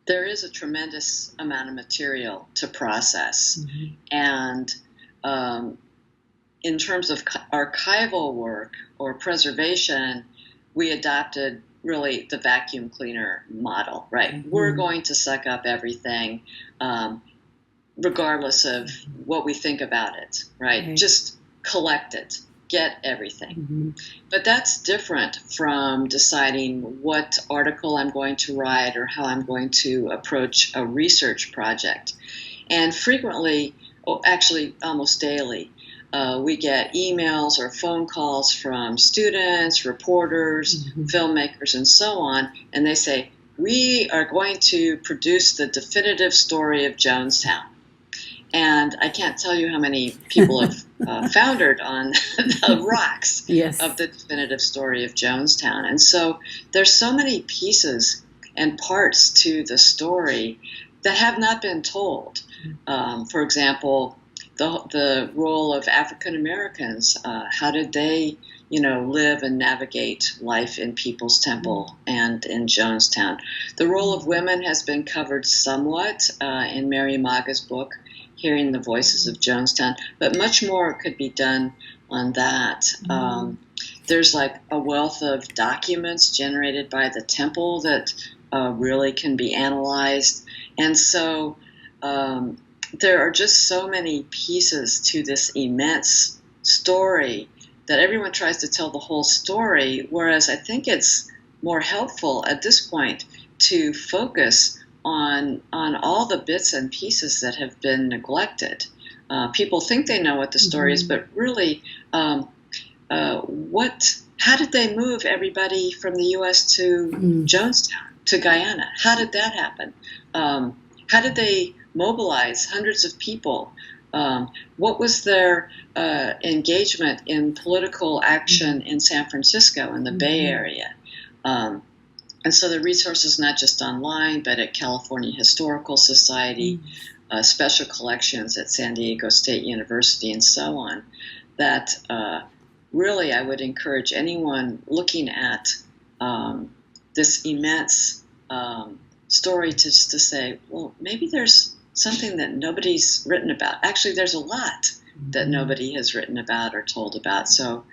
there is a tremendous amount of material to process. Mm-hmm. And in terms of archival work or preservation, we adopted really the vacuum cleaner model, right? Mm-hmm. We're going to suck up everything, regardless of what we think about it, right? Just collect it, get everything. Mm-hmm. But that's different from deciding what article I'm going to write or how I'm going to approach a research project. And frequently, actually almost daily, we get emails or phone calls from students, reporters, mm-hmm. filmmakers, and so on, and they say, we are going to produce the definitive story of Jonestown. And I can't tell you how many people have foundered on the rocks yes. of the definitive story of Jonestown. And so there's so many pieces and parts to the story that have not been told. For example, the role of African Americans. How did they, live and navigate life in People's Temple and in Jonestown? The role of women has been covered somewhat in Mary Maga's book, Hearing the Voices of Jonestown, but much more could be done on that. There's like a wealth of documents generated by the temple that really can be analyzed. And so there are just so many pieces to this immense story that everyone tries to tell the whole story, whereas I think it's more helpful at this point to focus on all the bits and pieces that have been neglected. People think they know what the story is, but really, how did they move everybody from the U.S. to Jonestown, to Guyana? How did that happen? How did they mobilize hundreds of people? What was their engagement in political action in San Francisco, in the Bay Area? And so the resources, not just online, but at California Historical Society, special collections at San Diego State University, and so on, that really I would encourage anyone looking at this immense story to say, well, maybe there's something that nobody's written about. Actually, there's a lot that nobody has written about or told about. So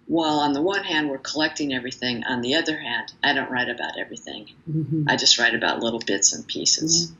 while on the one hand we're collecting everything, on the other hand, I don't write about everything. I just write about little bits and pieces.